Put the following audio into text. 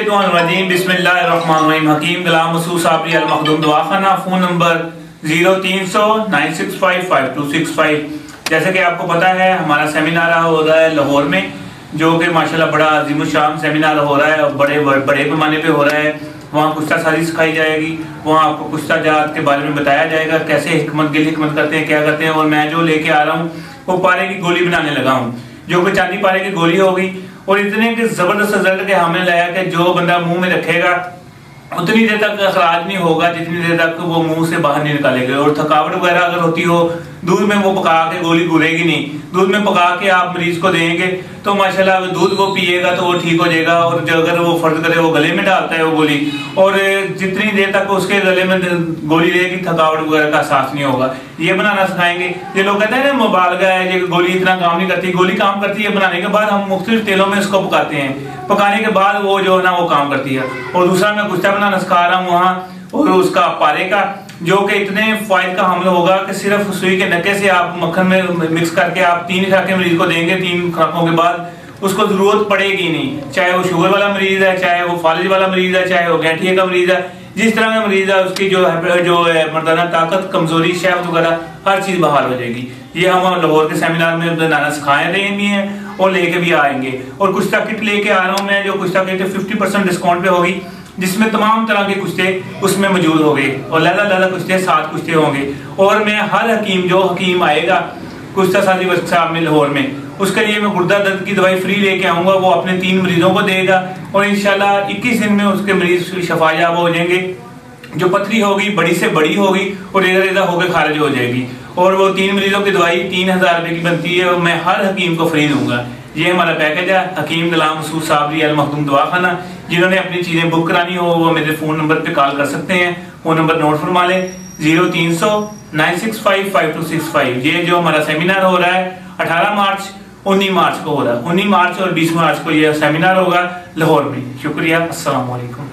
मिनशैतानिर्रजीम बिस्मिल्लाहिर्रहमानिर्रहीम। हकीम गुलाम मसूद साबरी अल मखदूम दवाखाना, phone number 0300-965-5265। जैसे कि आपको पता है हमारा सेमिनार हो रहा है लाहौर में, जो कि माशाल्लाह बड़ा अज़ीमुश्शान सेमिनार हो रहा है और बड़े पैमाने पे हो रहा है। वहाँ कुश्ता साजी सिखाई जाएगी, वहाँ आपको कुश्ता जात के बारे में बताया जाएगा, कैसे हिकमत करते हैं, क्या करते हैं। और मैं जो लेके आ रहा हूँ वो पारे की गोली बनाने लगा हूँ, जो कि चांदी पारे की गोली होगी। और इतने के जबरदस्त रिजल्ट के हमने लाया कि जो बंदा मुंह में रखेगा उतनी देर तक अखराज नहीं होगा जितनी देर तक वो मुंह से बाहर नहीं निकालेगा। और थकावट वगैरह अगर होती हो, दूध में वो पका के गोली घुलेगी नहीं, दूध में पका के आप मरीज को देंगे तो माशाल्लाह दूध वो पिएगा तो वो ठीक हो जाएगा। और जो अगर वो फर्ज करे वो गले में डालता है वो गोली, और जितनी देर तक उसके गले में गोली रहेगी थकावट वगैरह का एहसास नहीं होगा। ये बनाना सिखाएंगे। ये लोग कहते हैं ना मुबालगा है, ये गोली इतना काम नहीं करती। गोली काम करती है बनाने के बाद, हम मुख्तलिफ तेलों में इसको पकाते हैं, पकाने के बाद वो जो है ना वो काम करती है। और दूसरा मैं कुश्ता बनाना सिखा रहा हूँ वहाँ, और उसका पारे का, जो कि इतने फायदे का हमला होगा कि सिर्फ सुई के नक्के से आप मक्खन में मिक्स करके आप 3 खुराकें मरीज को देंगे। 3 खुराकों के बाद उसको जरूरत पड़ेगी नहीं, चाहे वो शुगर वाला मरीज है, चाहे वो फालिज वाला मरीज है, चाहे वो गैठिए का मरीज है, जिस तरह का मरीज है उसकी जो मर्दाना ताकत, कमजोरी, शहद वगैरह हर चीज बाहर हो जाएगी। ये हम लाहौर के सेमिनार में बनाना सिखाए रहे भी हैं और लेके भी आएंगे। और कुश्ता किट लेके आ रहा हूँ मैं, जो कुश्ता किट 50% डिस्काउंट पे होगी, जिसमें तमाम तरह के कुश्ते उसमें मौजूद होंगे और लैला कुश्ते 7 कुश्ते होंगे। और मैं हर हकीम, जो हकीम आएगा कुश्ता साजी वर्कशॉप में लाहौर में, उसके लिए मैं गुर्दा दर्द की दवाई फ्री लेके आऊंगा। वो अपने 3 मरीजों को देगा और इंशाल्लाह 21 दिन में उसके मरीज शफायाब हो जाएंगे। जो पथरी होगी बड़ी से बड़ी होगी और रेजा होकर खारिज हो जाएगी। और वो 3 मरीजों की दवाई 3000 रुपए की बनती है और मैं हर हकीम को फ्री दूंगा। ये हमारा पैकेज है, हकीम गुलाम मसूद साबरी अल मखदूम दवाखाना। जिन्होंने अपनी चीजें बुक करानी हो वो मेरे फोन नंबर पे कॉल कर सकते हैं। फोन नंबर नोट फरमा लें, 0300-965-5265। ये जो हमारा सेमिनार हो रहा है 18 मार्च 19 मार्च को हो रहा है। 19 मार्च और 20 मार्च को ये सेमिनार होगा लाहौर में। शुक्रिया, अस्सलाम वालेकुम।